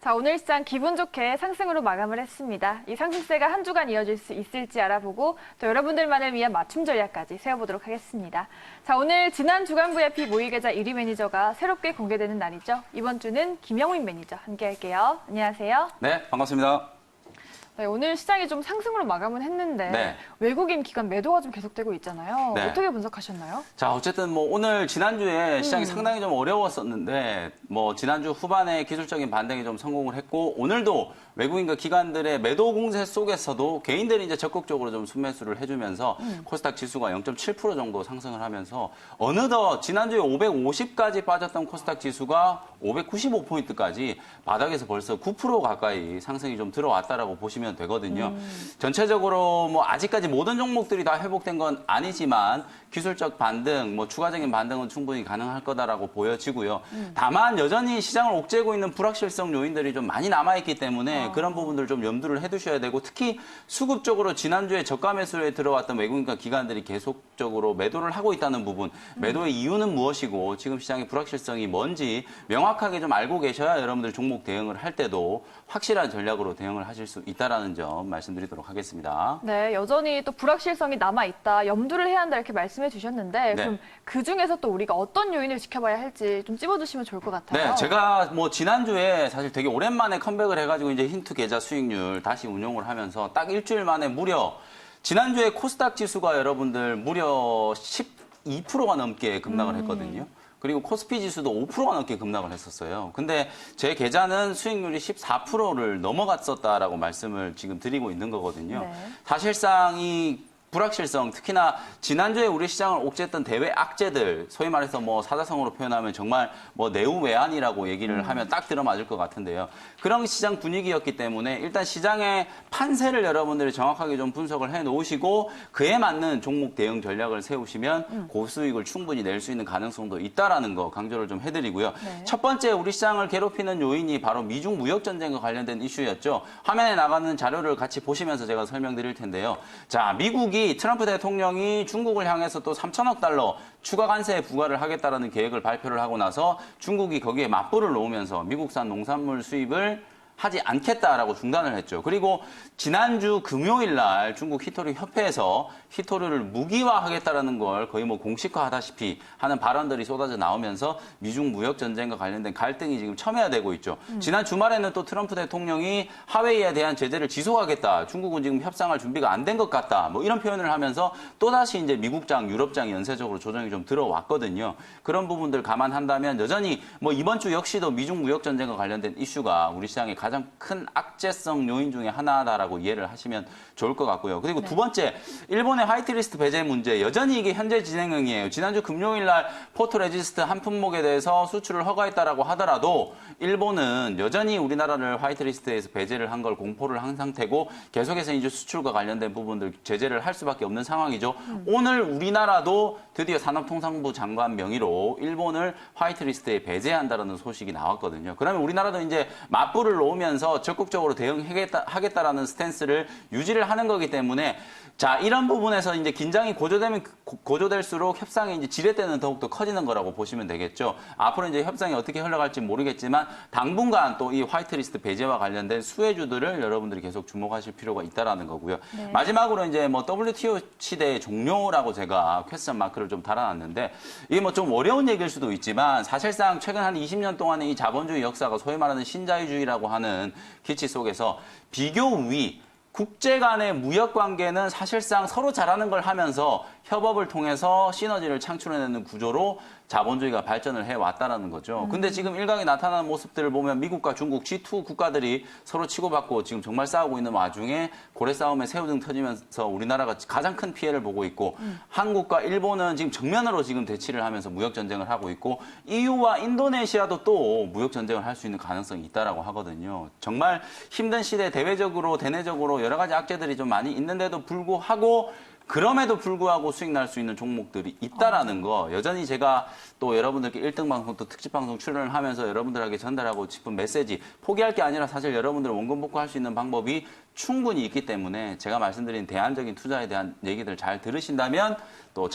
자, 오늘 시장 기분 좋게 상승으로 마감을 했습니다. 이 상승세가 한 주간 이어질 수 있을지 알아보고 또 여러분들만을 위한 맞춤 전략까지 세워보도록 하겠습니다. 자, 오늘 지난 주간 VIP 모의계좌 1위 매니저가 새롭게 공개되는 날이죠. 이번 주는 김영민 매니저 함께 할게요. 안녕하세요. 네, 반갑습니다. 네, 오늘 시장이 좀 상승으로 마감은 했는데 외국인 기관 매도가 좀 계속되고 있잖아요. 네. 어떻게 분석하셨나요? 자, 어쨌든 오늘 지난주에 시장이 상당히 좀 어려웠었는데 지난주 후반에 기술적인 반등이 좀 성공을 했고 오늘도 외국인과 기관들의 매도 공세 속에서도 개인들이 이제 적극적으로 좀 순매수를 해주면서 코스닥 지수가 0.7% 정도 상승을 하면서 어느덧 지난주에 550까지 빠졌던 코스닥 지수가 595포인트까지 바닥에서 벌써 9% 가까이 상승이 좀 들어왔다라고 보시면 되거든요. 전체적으로 아직까지 모든 종목들이 다 회복된 건 아니지만 기술적 반등, 추가적인 반등은 충분히 가능할 거다라고 보여지고요. 다만 여전히 시장을 옥죄고 있는 불확실성 요인들이 좀 많이 남아있기 때문에 그런 부분들 좀 염두를 해두셔야 되고 특히 수급적으로 지난주에 저가 매수에 들어왔던 외국인과 기관들이 계속적으로 매도를 하고 있다는 부분, 매도의 이유는 무엇이고 지금 시장의 불확실성이 뭔지 명확하게 좀 알고 계셔야 여러분들 종목 대응을 할 때도 확실한 전략으로 대응을 하실 수 있다는 점 말씀드리도록 하겠습니다. 네, 여전히 또 불확실성이 남아있다, 염두를 해야 한다 이렇게 말씀해 주셨는데 그럼 그중에서 또 우리가 어떤 요인을 지켜봐야 할지 좀 찝어주시면 좋을 것 같아요. 네, 제가 지난주에 사실 되게 오랜만에 컴백을 해가지고 이제 힌트 계좌 수익률 다시 운용을 하면서 딱 일주일 만에 무려 지난주에 코스닥 지수가 여러분들 무려 12%가 넘게 급락을 했거든요. 그리고 코스피 지수도 5%가 넘게 급락을 했었어요. 근데 제 계좌는 수익률이 14%를 넘어갔었다라고 말씀을 지금 드리고 있는 거거든요. 네. 사실상 이 불확실성, 특히나 지난주에 우리 시장을 옥죄했던 대외 악재들, 소위 말해서 사자성어로 표현하면 정말 내우외환이라고 얘기를 하면 딱 들어맞을 것 같은데요. 그런 시장 분위기였기 때문에 일단 시장의 판세를 여러분들이 정확하게 좀 분석을 해 놓으시고 그에 맞는 종목 대응 전략을 세우시면 고수익을 충분히 낼 수 있는 가능성도 있다라는 거 강조를 좀 해드리고요. 네. 첫 번째 우리 시장을 괴롭히는 요인이 바로 미중 무역 전쟁과 관련된 이슈였죠. 화면에 나가는 자료를 같이 보시면서 제가 설명드릴 텐데요. 자, 미국이 트럼프 대통령이 중국을 향해서 또 3천억 달러 추가 관세 부과를 하겠다라는 계획을 발표를 하고 나서 중국이 거기에 맞불을 놓으면서 미국산 농산물 수입을 하지 않겠다라고 중단을 했죠. 그리고 지난주 금요일 날 중국 히토류 협회에서 히토류를 무기화하겠다라는 걸 거의 공식화하다시피 하는 발언들이 쏟아져 나오면서 미중 무역 전쟁과 관련된 갈등이 지금 첨예화되고 있죠. 지난 주말에는 또 트럼프 대통령이 하웨이에 대한 제재를 지속하겠다. 중국은 지금 협상할 준비가 안 된 것 같다. 이런 표현을 하면서 또다시 이제 미국장, 유럽장이 연쇄적으로 조정이 좀 들어왔거든요. 그런 부분들 감안한다면 여전히 이번 주 역시도 미중 무역 전쟁과 관련된 이슈가 우리 시장의 가장 큰 악재성 요인 중에 하나다라고 이해를 하시면 좋을 것 같고요. 그리고 두 번째, 일본의 화이트리스트 배제 문제 여전히 이게 현재 진행형이에요. 지난주 금요일 날 포토레지스트 한 품목에 대해서 수출을 허가했다라고 하더라도 일본은 여전히 우리나라를 화이트리스트에서 배제를 한 걸 공포를 한 상태고 계속해서 이제 수출과 관련된 부분들 제재를 할 수밖에 없는 상황이죠. 오늘 우리나라도 드디어 산업통상부 장관 명의로 일본을 화이트리스트에 배제한다는 소식이 나왔거든요. 그러면 우리나라도 이제 맞불을 놓으면서 적극적으로 대응하겠다라는 스탠스를 유지를 하는 거기 때문에 자, 이런 부분에서 이제 긴장이 고조될수록 협상의 이제 지렛대는 더욱더 커지는 거라고 보시면 되겠죠. 앞으로 이제 협상이 어떻게 흘러갈지 모르겠지만 당분간 또 이 화이트리스트 배제와 관련된 수혜주들을 여러분들이 계속 주목하실 필요가 있다라는 거고요. 네. 마지막으로 이제 WTO 시대의 종료라고 제가 퀘스천 마크를 좀 달아놨는데 이게 좀 어려운 얘기일 수도 있지만 사실상 최근 한 20년 동안의 이 자본주의 역사가 소위 말하는 신자유주의라고 하는 기치 속에서 비교 우위 국제 간의 무역 관계는 사실상 서로 잘하는 걸 하면서 협업을 통해서 시너지를 창출해내는 구조로 자본주의가 발전을 해왔다는 거죠. 근데 지금 일각에 나타나는 모습들을 보면 미국과 중국 G2 국가들이 서로 치고받고 지금 정말 싸우고 있는 와중에 고래 싸움에 새우등 터지면서 우리나라가 가장 큰 피해를 보고 있고 한국과 일본은 지금 정면으로 지금 대치를 하면서 무역 전쟁을 하고 있고 EU와 인도네시아도 또 무역 전쟁을 할 수 있는 가능성이 있다라고 하거든요. 정말 힘든 시대 대외적으로 대내적으로 여러 가지 악재들이 좀 많이 있는데도 불구하고 그럼에도 불구하고 수익 날 수 있는 종목들이 있다라는 거 여전히 제가 또 여러분들께 1등 방송 또 특집 방송 출연을 하면서 여러분들에게 전달하고 싶은 메시지 포기할 게 아니라 사실 여러분들 원금 복구할 수 있는 방법이 충분히 있기 때문에 제가 말씀드린 대안적인 투자에 대한 얘기들 잘 들으신다면 또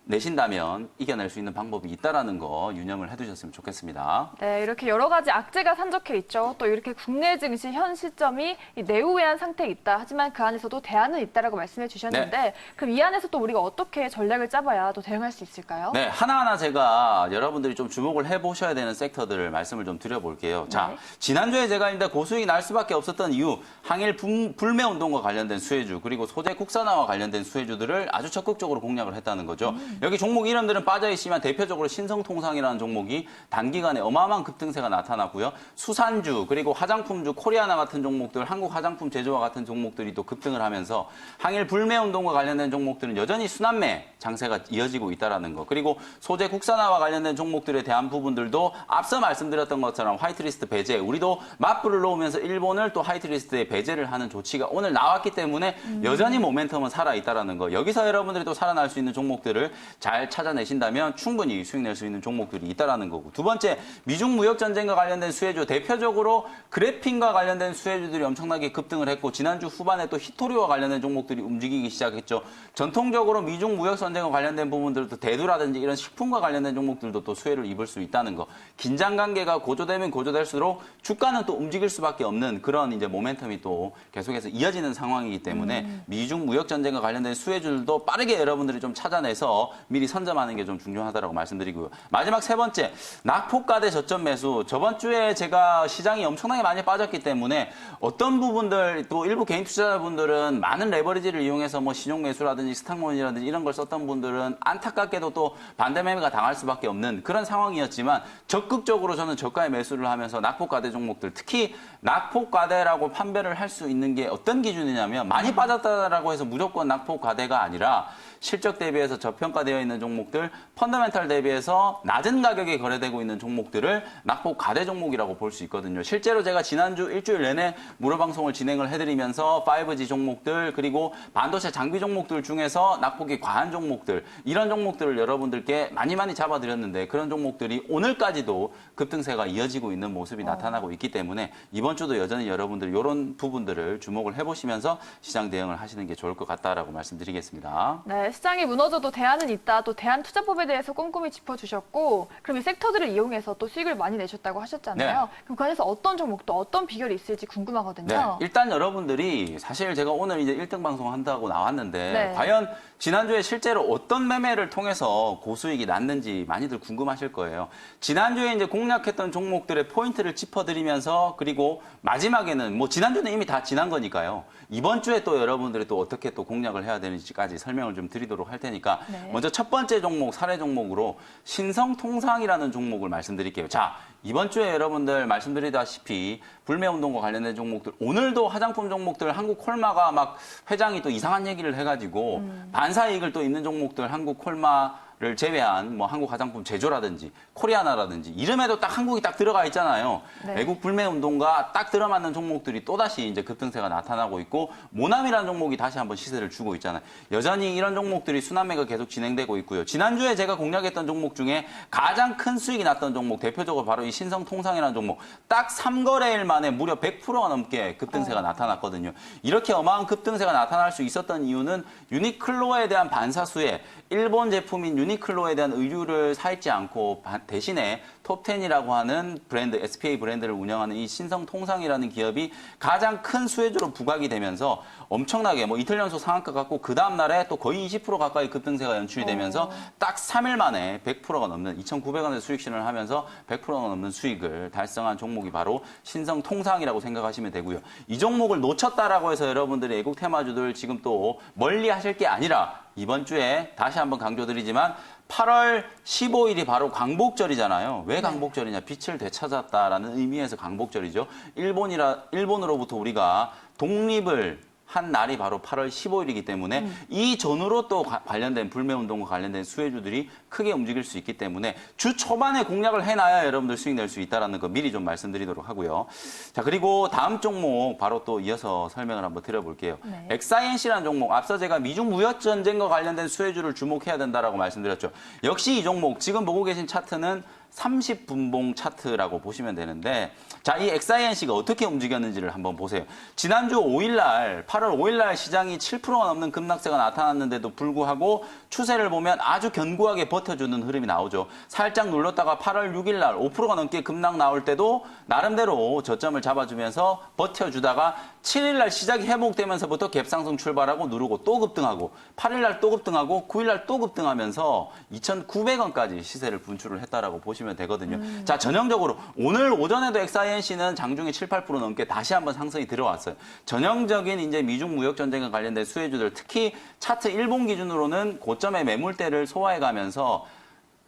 내신다면 이겨낼 수 있는 방법이 있다라는 거 유념을 해두셨으면 좋겠습니다. 네, 이렇게 여러 가지 악재가 산적해 있죠. 또 이렇게 국내 증시 현 시점이 이 내우회한 상태에 있다. 하지만 그 안에서도 대안은 있다라고 말씀해 주셨는데 그럼 이 안에서 또 우리가 어떻게 전략을 짜봐야 또 대응할 수 있을까요? 네, 하나하나 제가 여러분들이 좀 주목을 해보셔야 되는 섹터들을 말씀을 좀 드려볼게요. 자, 지난주에 제가 이제 고수익이 날 수밖에 없었던 이유, 항일 불매 운동과 관련된 수혜주, 그리고 소재 국산화와 관련된 수혜주들을 아주 적극적으로 공략을 했다는 거죠. 여기 종목 이름들은 빠져있지만 대표적으로 신성통상이라는 종목이 단기간에 어마어마한 급등세가 나타났고요. 수산주, 그리고 화장품주, 코리아나 같은 종목들, 한국 화장품 제조와 같은 종목들이 또 급등을 하면서 항일 불매 운동과 관련된 종목들은 여전히 순환매 장세가 이어지고 있다는 거. 그리고 소재 국산화와 관련된 종목들에 대한 부분들도 앞서 말씀드렸던 것처럼 화이트리스트 배제, 우리도 맞불을 놓으면서 일본을 또 화이트리스트에 배제를 하는 조치가 오늘 나왔기 때문에 여전히 모멘텀은 살아있다는 거. 여기서 여러분들이 또 살아날 수 있는 종목들을 잘 찾아내신다면 충분히 수익 낼 수 있는 종목들이 있다는 거고. 두 번째, 미중 무역 전쟁과 관련된 수혜주, 대표적으로 그래핀과 관련된 수혜주들이 엄청나게 급등을 했고 지난주 후반에 또 히토리와 관련된 종목들이 움직이기 시작했죠. 전통적으로 미중 무역 전쟁과 관련된 부분들도 대두라든지 이런 식품과 관련된 종목들도 또 수혜를 입을 수 있다는 거. 긴장 관계가 고조되면 고조될수록 주가는 또 움직일 수밖에 없는 그런 이제 모멘텀이 또 계속해서 이어지는 상황이기 때문에 미중 무역 전쟁과 관련된 수혜주들도 빠르게 여러분들이 좀 찾아내서 미리 선점하는 게 좀 중요하다고 말씀드리고요. 마지막 세 번째, 낙폭과대 저점 매수. 저번 주에 제가 시장이 엄청나게 많이 빠졌기 때문에 어떤 부분들 또 일부 개인 투자자분들은 많은 레버리지를 이용해서 뭐 신용 매수라든지 스탁몬이라든지 이런 걸 썼던 분들은 안타깝게도 또 반대 매매가 당할 수밖에 없는 그런 상황이었지만 적극적으로 저는 저가의 매수를 하면서 낙폭과대 종목들, 특히 낙폭과대라고 판별을 할 수 있는 게 어떤 기준이냐면 많이 빠졌다라고 해서 무조건 낙폭과대가 아니라 실적 대비해서 저평가되어 있는 종목들, 펀더멘탈 대비해서 낮은 가격에 거래되고 있는 종목들을 낙폭 과대 종목이라고 볼 수 있거든요. 실제로 제가 지난주 일주일 내내 무료 방송을 진행을 해드리면서 5G 종목들 그리고 반도체 장비 종목들 중에서 낙폭이 과한 종목들 이런 종목들을 여러분들께 많이 잡아드렸는데 그런 종목들이 오늘까지도 급등세가 이어지고 있는 모습이 나타나고 있기 때문에 이번 주도 여전히 여러분들 이런 부분들을 주목을 해보시면서 시장 대응을 하시는 게 좋을 것 같다라고 말씀드리겠습니다. 네, 시장이 무너져도 대안은 있다. 또 대안 투자법에 대해서 꼼꼼히 짚어주셨고 그럼 이 섹터들을 이용해서 또 수익을 많이 내셨다고 하셨잖아요. 네. 그럼 그 안에서 어떤 종목도 어떤 비결이 있을지 궁금하거든요. 네, 일단 여러분들이 사실 제가 오늘 이제 1등 방송 한다고 나왔는데 과연 지난주에 실제로 어떤 매매를 통해서 고수익이 났는지 많이들 궁금하실 거예요. 지난주에 이제 공략했던 종목들의 포인트를 짚어드리면서 그리고 마지막에는 뭐 지난주는 이미 다 지난 거니까요. 이번 주에 또 여러분들이 또 어떻게 또 공략을 해야 되는지까지 설명을 좀 드리도록 할 테니까 먼저 첫 번째 종목, 사례 종목으로 신성통상이라는 종목을 말씀드릴게요. 자, 이번 주에 여러분들 말씀드리다시피 불매운동과 관련된 종목들 오늘도 화장품 종목들 한국 콜마가 막 회장이 또 이상한 얘기를 해가지고 반사이익을 또 있는 종목들 한국 콜마를 제외한 뭐 한국 화장품 제조라든지 코리아나라든지 이름에도 딱 한국이 딱 들어가 있잖아요. 외국 불매운동과 딱 들어맞는 종목들이 또다시 이제 급등세가 나타나고 있고 모남이라는 종목이 다시 한번 시세를 주고 있잖아요. 여전히 이런 종목들이 순환매가 계속 진행되고 있고요. 지난주에 제가 공략했던 종목 중에 가장 큰 수익이 났던 종목 대표적으로 바로 이 신성통상이라는 종목 딱 3거래일 만에 무려 100%가 넘게 급등세가 나타났거든요. 이렇게 어마어마한 급등세가 나타날 수 있었던 이유는 유니클로에 대한 반사수에 일본 제품인 유니클로에 대한 의류를 사입지 않고 대신에 톱10이라고 하는 브랜드, SPA 브랜드를 운영하는 이 신성통상이라는 기업이 가장 큰 수혜주로 부각이 되면서 엄청나게 뭐 이틀 연속 상한가 갖고 그 다음 날에 또 거의 20% 가까이 급등세가 연출이 되면서 딱 3일 만에 100%가 넘는 2,900원의 수익 실현을 하면서 100%가 넘는 수익을 달성한 종목이 바로 신성통상이라고 생각하시면 되고요. 이 종목을 놓쳤다라고 해서 여러분들이 애국 테마주들 지금 또 멀리 하실 게 아니라 이번 주에 다시 한번 강조드리지만 8월 15일이 바로 광복절이잖아요. 왜 광복절이냐? 빛을 되찾았다라는 의미에서 광복절이죠. 일본으로부터 우리가 독립을 한 날이 바로 8월 15일이기 때문에 이 전후로 또 관련된 불매운동과 관련된 수혜주들이 크게 움직일 수 있기 때문에 주 초반에 공략을 해놔야 여러분들 수익 낼 수 있다는 거 미리 좀 말씀드리도록 하고요. 자, 그리고 다음 종목 바로 또 이어서 설명을 한번 드려볼게요. 엑사이엔시라는 종목, 앞서 제가 미중 무역 전쟁과 관련된 수혜주를 주목해야 된다라고 말씀드렸죠. 역시 이 종목 지금 보고 계신 차트는 30분봉 차트라고 보시면 되는데 자, 이 XINC가 어떻게 움직였는지를 한번 보세요. 지난주 5일날 8월 5일날 시장이 7%가 넘는 급락세가 나타났는데도 불구하고 추세를 보면 아주 견고하게 버텨주는 흐름이 나오죠. 살짝 눌렀다가 8월 6일날 5%가 넘게 급락 나올 때도 나름대로 저점을 잡아주면서 버텨주다가 7일날 시작이 회복되면서부터 갭상승 출발하고 누르고 또 급등하고 8일날 또 급등하고 9일날 또 급등하면서 2,900원까지 시세를 분출을 했다라고 보시면 되거든요. 자, 전형적으로 오늘 오전에도 XINC는 장중에 7, 8% 넘게 다시 한번 상승이 들어왔어요. 전형적인 이제 미중 무역 전쟁과 관련된 수혜주들, 특히 차트 일본 기준으로는 고점의 매물대를 소화해 가면서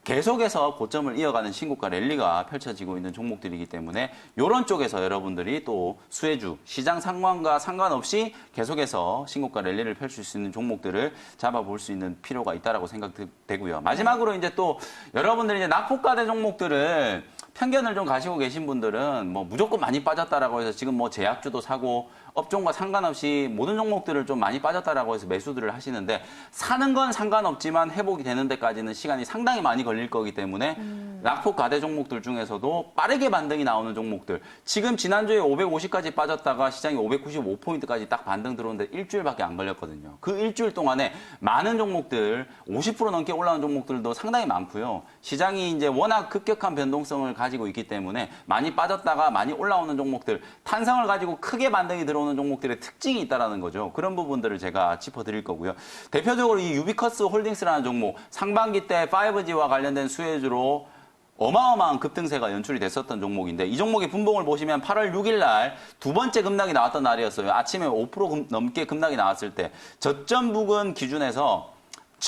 계속해서 고점을 이어가는 신고가 랠리가 펼쳐지고 있는 종목들이기 때문에 이런 쪽에서 여러분들이 또 수혜주, 시장 상황과 상관없이 계속해서 신고가 랠리를 펼칠 수 있는 종목들을 잡아볼 수 있는 필요가 있다라고 생각되고요. 마지막으로 이제 또 여러분들이 이제 낙폭과대 종목들을 편견을 좀 가지고 계신 분들은 뭐 무조건 많이 빠졌다라고 해서 지금 뭐 제약주도 사고 업종과 상관없이 모든 종목들을 좀 많이 빠졌다라고 해서 매수들을 하시는데 사는 건 상관없지만 회복이 되는 데까지는 시간이 상당히 많이 걸릴 거기 때문에 낙폭 과대 종목들 중에서도 빠르게 반등이 나오는 종목들 지금 지난주에 550까지 빠졌다가 시장이 595포인트까지 딱 반등 들어오는데 일주일밖에 안 걸렸거든요. 그 일주일 동안에 많은 종목들 50% 넘게 올라온 종목들도 상당히 많고요. 시장이 이제 워낙 급격한 변동성을 가지고 있기 때문에 많이 빠졌다가 많이 올라오는 종목들 탄성을 가지고 크게 반등이 들어오는 종목들의 특징이 있다는 거죠. 그런 부분들을 제가 짚어드릴 거고요. 대표적으로 이 유비커스 홀딩스라는 종목 상반기 때 5G와 관련된 수혜주로 어마어마한 급등세가 연출이 됐었던 종목인데 이 종목의 분봉을 보시면 8월 6일 날 두 번째 급락이 나왔던 날이었어요. 아침에 5% 넘게 급락이 나왔을 때 저점 부근 기준에서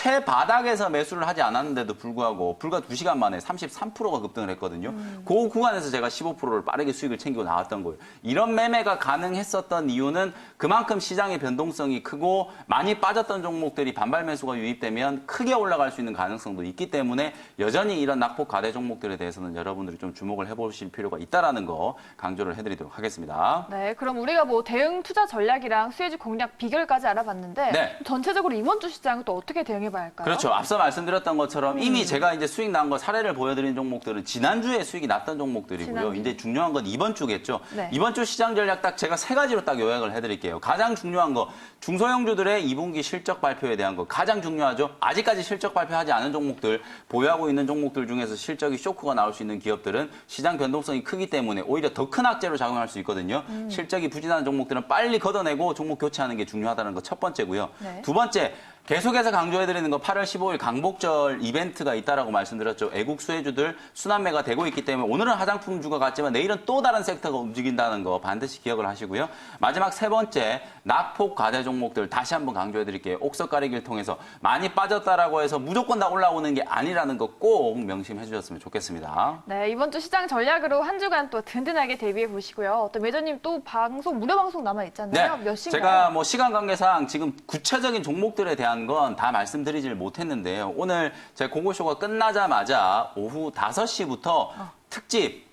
최바닥에서 매수를 하지 않았는데도 불구하고 불과 2시간 만에 33%가 급등을 했거든요. 그 구간에서 제가 15%를 빠르게 수익을 챙기고 나왔던 거예요. 이런 매매가 가능했었던 이유는 그만큼 시장의 변동성이 크고 많이 빠졌던 종목들이 반발 매수가 유입되면 크게 올라갈 수 있는 가능성도 있기 때문에 여전히 이런 낙폭 과대 종목들에 대해서는 여러분들이 좀 주목을 해보실 필요가 있다는 거 강조를 해드리도록 하겠습니다. 네, 그럼 우리가 뭐 대응 투자 전략이랑 수혜주 공략 비결까지 알아봤는데 네. 전체적으로 이번 주 시장은 또 어떻게 대응해봐야 할까요? 그렇죠. 앞서 말씀드렸던 것처럼 이미 제가 이제 수익 난 거 사례를 보여드린 종목들은 지난주에 수익이 났던 종목들이고요. 지난주. 이제 중요한 건 이번 주겠죠. 네. 이번 주 시장 전략 딱 제가 세 가지로 딱 요약을 해드릴게요. 가장 중요한 거 중소형주들의 2분기 실적 발표에 대한 거 가장 중요하죠. 아직까지 실적 발표하지 않은 종목들 보유하고 있는 종목들 중에서 실적이 쇼크가 나올 수 있는 기업들은 시장 변동성이 크기 때문에 오히려 더 큰 악재로 작용할 수 있거든요. 실적이 부진한 종목들은 빨리 걷어내고 종목 교체하는 게 중요하다는 거 첫 번째고요. 네. 두 번째 계속해서 강조해드리는 거 8월 15일 강복절 이벤트가 있다라고 말씀드렸죠. 애국 수혜주들 순환매가 되고 있기 때문에 오늘은 화장품주가 같지만 내일은 또 다른 섹터가 움직인다는 거 반드시 기억을 하시고요. 마지막 세 번째 낙폭 과대 종목들 다시 한번 강조해드릴게요. 옥석 가리기를 통해서 많이 빠졌다라고 해서 무조건 다 올라오는 게 아니라는 거 꼭 명심해 주셨으면 좋겠습니다. 네, 이번 주 시장 전략으로 한 주간 또 든든하게 대비해 보시고요. 또 매저님 또 방송 무료 방송 남아 있잖아요. 몇 시인가요? 제가 뭐 시간 관계상 지금 구체적인 종목들에 대한 건 다 말씀드리질 못했는데요. 오늘 제 고고쇼가 끝나자마자 오후 5시부터 특집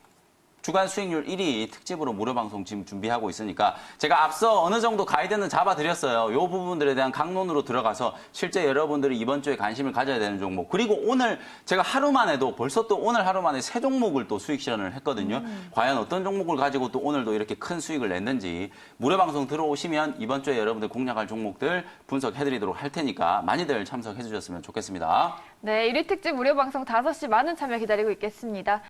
주간 수익률 1위 특집으로 무료 방송 지금 준비하고 있으니까 제가 앞서 어느 정도 가이드는 잡아드렸어요. 이 부분들에 대한 강론으로 들어가서 실제 여러분들이 이번 주에 관심을 가져야 되는 종목 그리고 오늘 제가 하루 만에도 벌써 또 오늘 하루 만에 세 종목을 또 수익 실현을 했거든요. 과연 어떤 종목을 가지고 또 오늘도 이렇게 큰 수익을 냈는지 무료 방송 들어오시면 이번 주에 여러분들 공략할 종목들 분석해드리도록 할 테니까 많이들 참석해 주셨으면 좋겠습니다. 네, 1위 특집 무료 방송 5시 많은 참여 기다리고 있겠습니다.